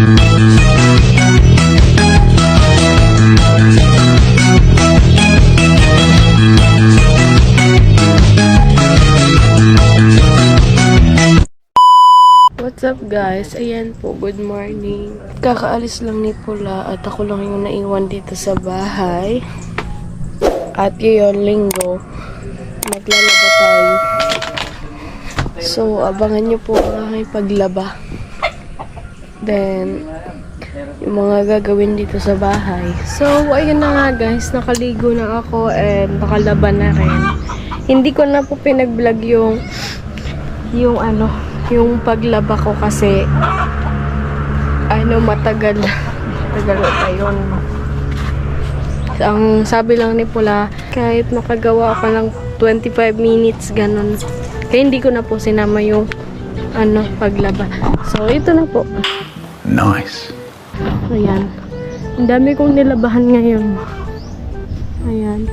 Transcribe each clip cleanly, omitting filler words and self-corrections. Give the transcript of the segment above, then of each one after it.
What's up guys? Ayan po, good morning. Kakaalis lang ni Pula at ako lang yung naiwan dito sa bahay. At ngayon, linggo, maglalaba tayo. So, abangan nyo po ang aking paglaba. Then, yung mga gagawin dito sa bahay. So, ayun na nga guys, nakaligo na ako and nakalaba na rin. Hindi ko na po pinag-vlog yung paglaba ko kasi matagal pa yun. Ang sabi lang ni Pula, kahit makagawa ako ng 25 minutes ganun, kaya hindi ko na po sinama yung paglaba. So ito na po. Nice. Ayan, ang dami kong nilabahan ngayon. Ayan,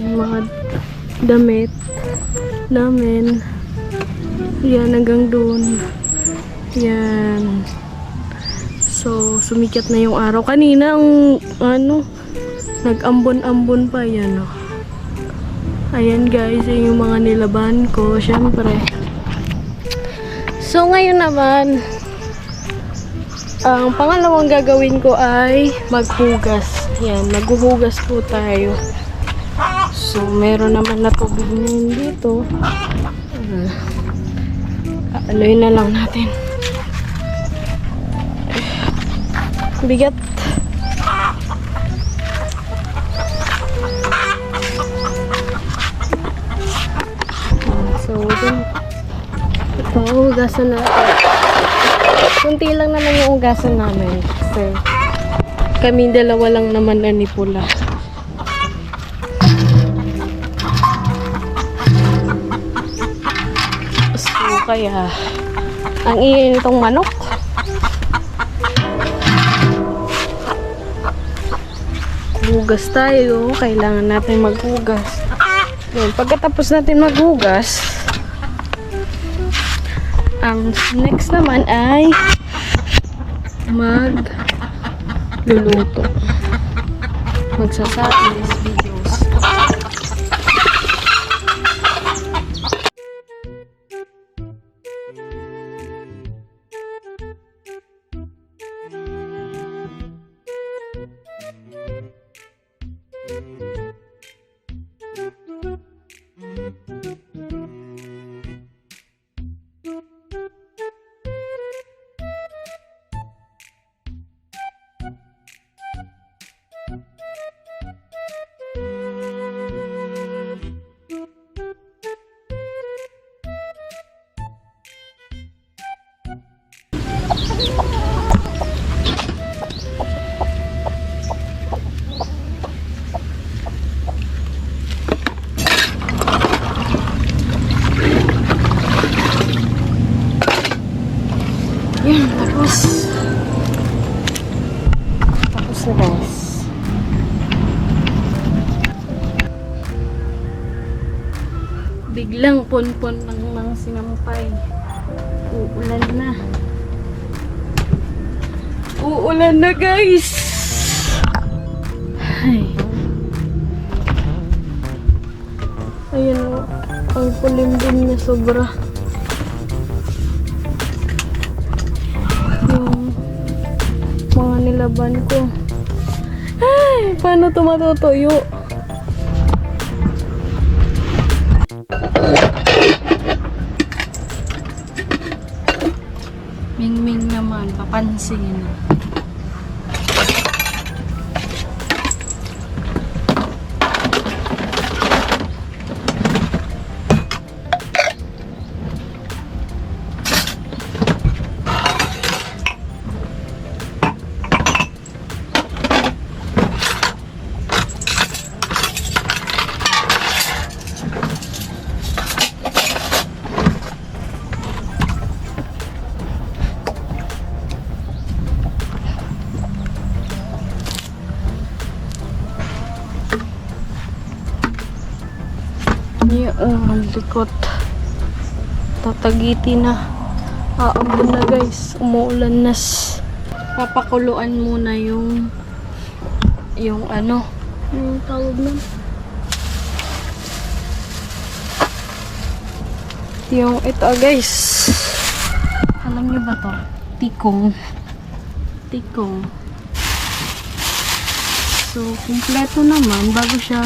yung mga damit namin. Yan, hanggang doon. Yan. So, sumikat na yung araw. Kanina, nag-ambon-ambon pa. Yan, oh. Ayan, guys. Yan yung mga nilaban ko. Syempre. So, ngayon naman, ang pangalawang gagawin ko ay maghugas. Yan, maghuhugas po tayo. So, meron naman na tubig ngayon dito. Aloy na lang natin. Bigat. So, ito, hugasan natin. Kunti lang naman yung hugasan namin. Kasi, kami dalawa lang naman na ni Pula. Kaya ang iyon itong manok. Hugas tayo. Kailangan natin maghugas. Then, pagkatapos natin maghugas, ang next naman ay magluluto. Magsasabi videos. Yan, tapos na guys. Biglang pon-pon ng mga sinampay. Uulan na. Uulan na guys. Ay. Ayan o. Ang kulimlim niya sobra. Mga nilaban ko. Ay, paano ito matutuyo? Ming-ming naman, papansin. Ang likot. Tatagiti na. Aambon na guys. Umuulan na. Papakuluan muna yung ano. Yung tawag nun. Yung ito guys. Alam niyo ba to? Tikong. So, kumpleto naman. Bago siya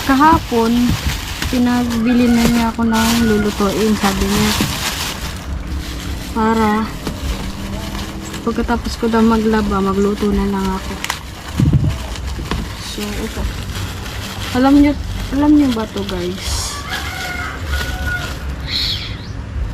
kahapon, pinagbili na niya ako ng lulutuin, sabi niya. Para pagkatapos ko daw maglaba, magluto na lang ako. So, ito. Alam niyo ba to guys?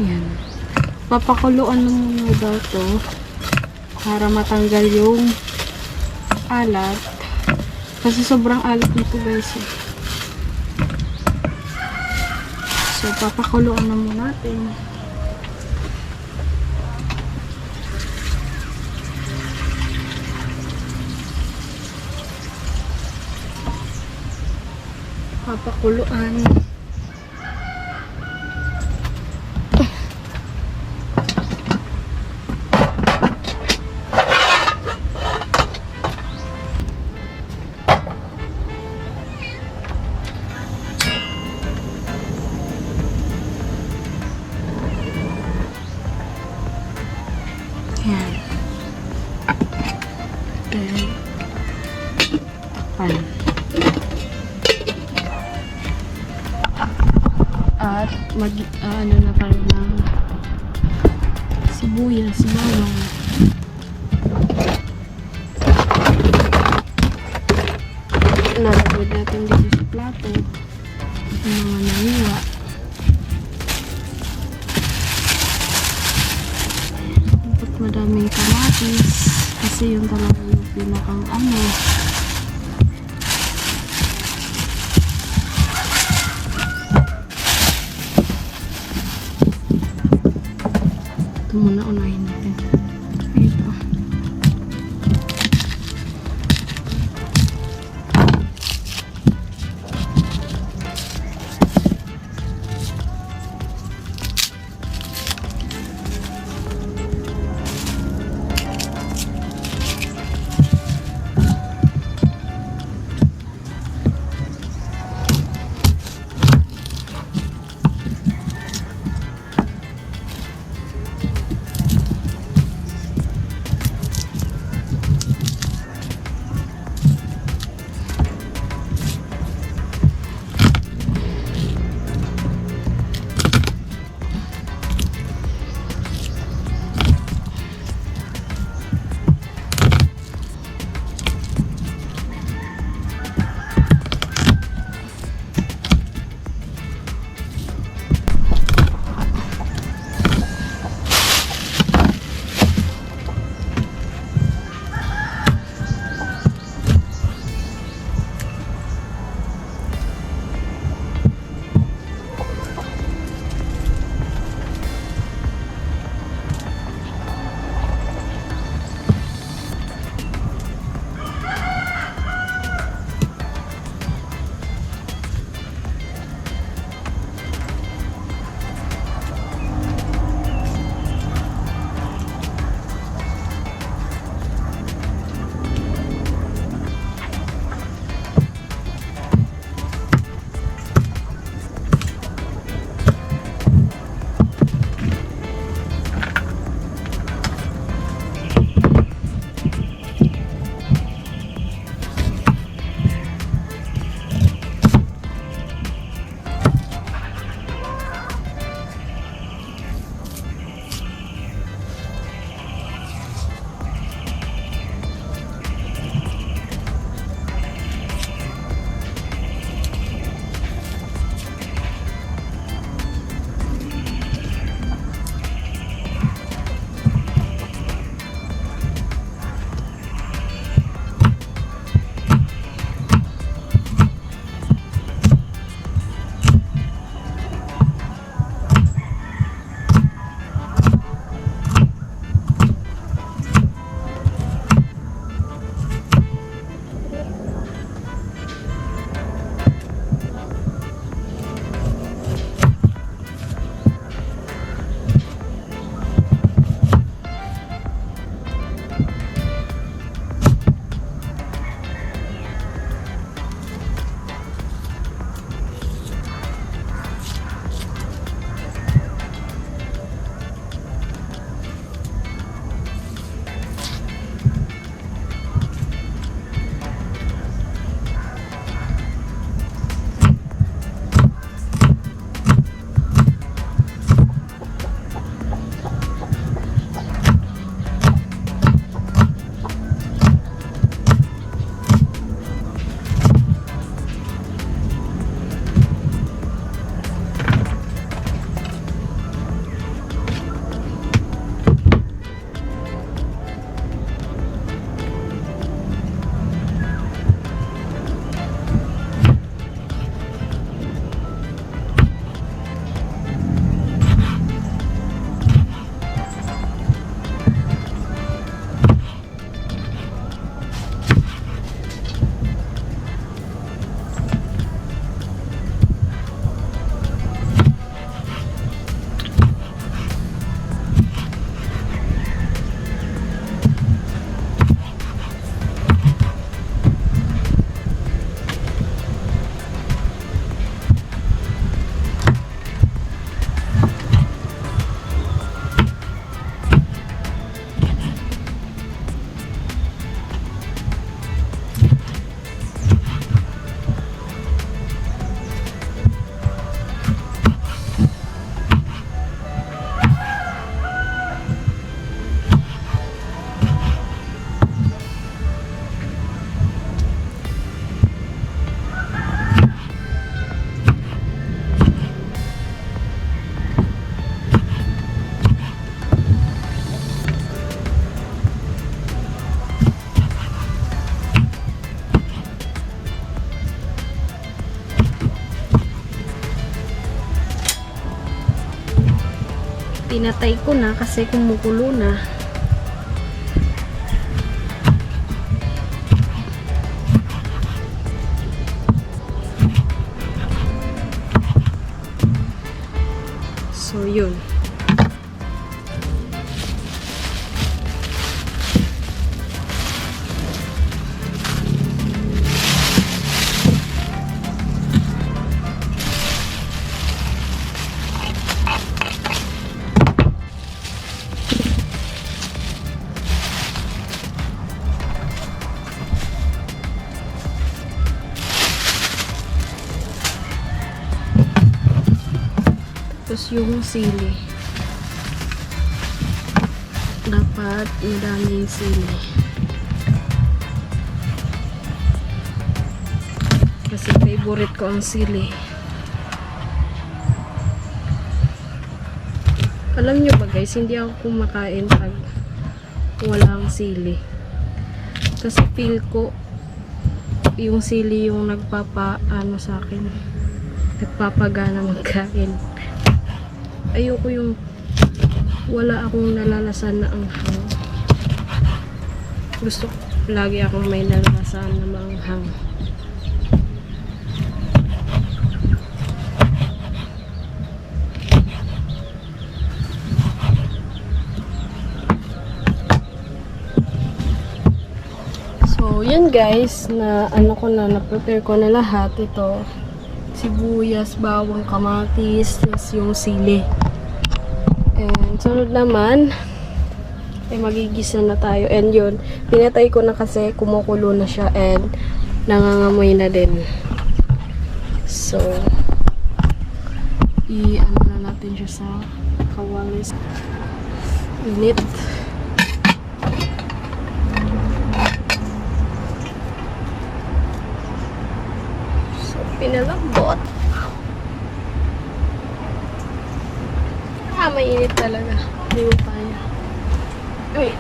Yan. Papakuluan mo muna daw to para matanggal yung alat. Kasi sobrang alat nito guys. So, papakuluan na muna natin. Papakuluan. Yan. Okay. Takpan. At ano na pala ng sibuyas, bawang. Lalagod natin dito sa plato. Yung mga naniwa. Dapat madaming kamatis. Kasi yung talaga yung pinakang ano. Ito muna unahin natin. Ito. Pinatay ko na kasi kumukulo na. So, yun. Tapos yung sili. Dapat madami yung sili. Kasi favorite ko ang sili. Alam nyo ba guys, hindi ako kumakain pag walang sili. Kasi feel ko yung sili yung nagpapaano sa akin. Nagpapagana magkain. Ayoko yung wala akong nalalasan na anghang. Gusto ko lagi akong may nalalasan na maanghang. So, yun guys, na ano ko na-prepare ko na lahat. Ito, sibuyas, bawang, kamatis, plus yung sili. And sunod naman, ay magigisa na tayo. And yun, pinatay ko na kasi kumukulo na siya and nangangamoy na din. So, i-ano na natin siya sa kawalis. Init. So, pinalambot. Mainit talaga. Hindi mo kaya. Uy.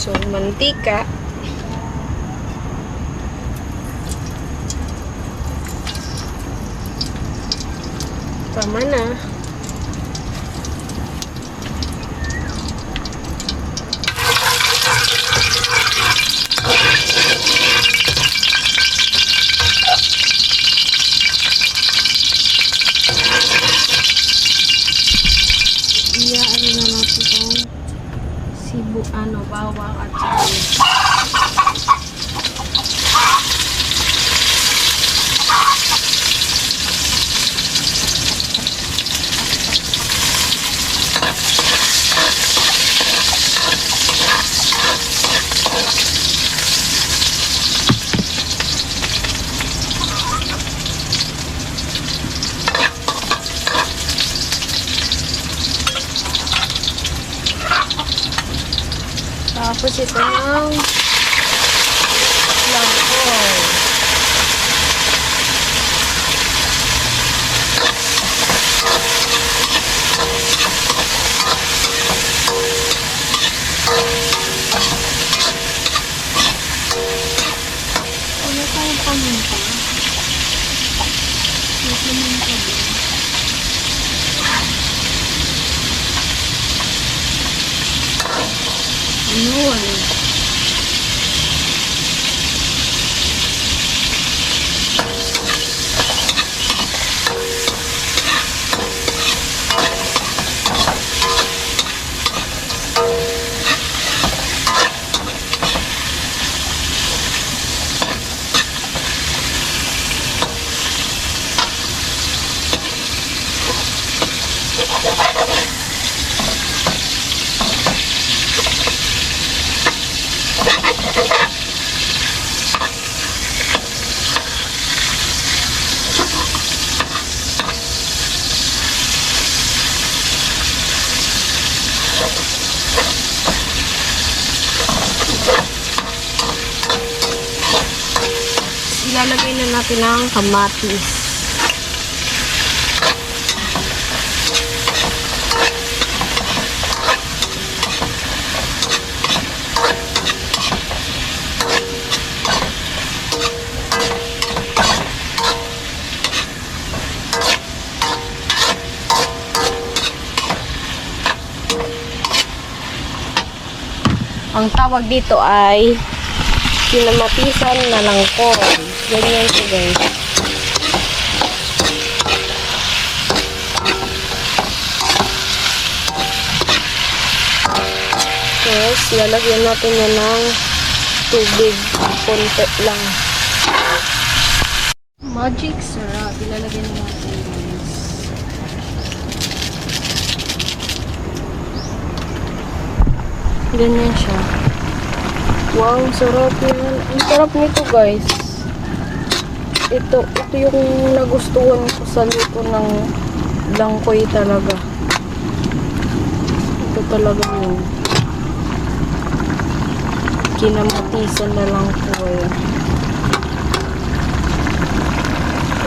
So, mantika. Tama na. Ano na natin itong bawang at sibuyas. Tapos ito ng langkoy. Ano tayong pamunta? May pamunta din. Ano? ilalagay na natin ang kamatis. Ang tawag dito ay kinamatisan na langkong. Ganyan siya, guys. Tapos, lalagyan natin yan ng tubig. Konti lang. Magic syrup. Ilalagyan natin, guys. Ganyan siya. Wow, sarap yan. Ang sarap nito, guys. Ito yung nagustuhan ko sa luto ng langkoy talaga. Ito talaga yun. Kinamatisan na langkoy.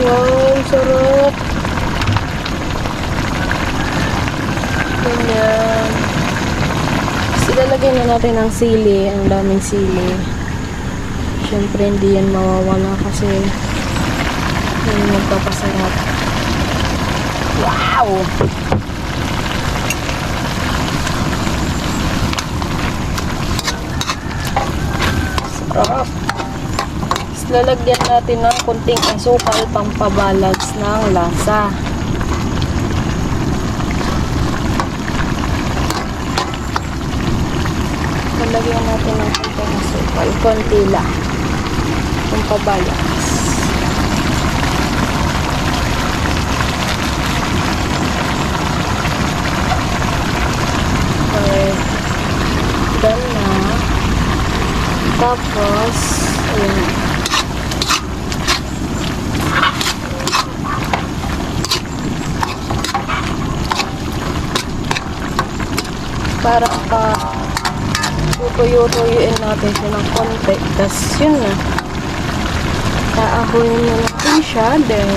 Wow, sarap. Ganyan. Ilalagay na natin ang sili, ang daming sili. Siyempre, hindi yan mawawala kasi yan magpapasarap. Wow! Sarap! Lalagyan natin ng kunting asukal pampabalance ng lasa. Lagyan natin ng konting asukal. Konti lang. Pampabalance. Okay. Done na. Tapos, ayan. Para tutuyo-tuyuin natin siya ng konti. Tapos, yun na. Taahoyin na natin siya. Then,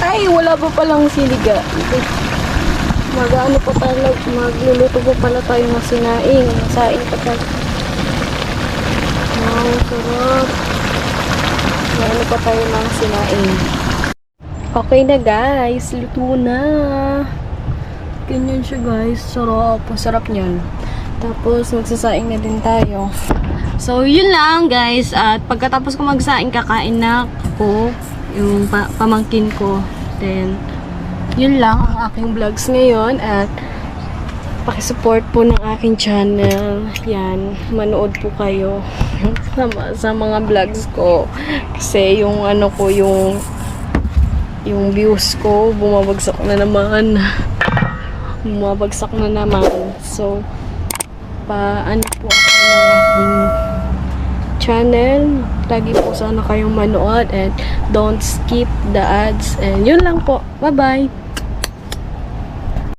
ay, wala pa palang siliga. Mag-ano pa tayo, magluluto pa pala tayo ng sinaing. Saing pa tayo. Wow, sarap. Mag-ano pa tayo ng sinaing. Okay na, guys. Luto na. Ganyan siya, guys. Sarap. Sarap niyan. Tapos, magsasaing na din tayo. So, yun lang, guys. At pagkatapos ko magsaing, kakain na ako. Yung pamangkin ko. Then, yun lang ang aking vlogs ngayon. At, pakisupport po ng aking channel. Yan. Manood po kayo sa mga vlogs ko. Kasi, yung ano ko, yung views ko, bumabagsak na naman. So, ano po ako ng aking channel. Lagi po sana kayong manood and don't skip the ads. And yun lang po. Bye-bye!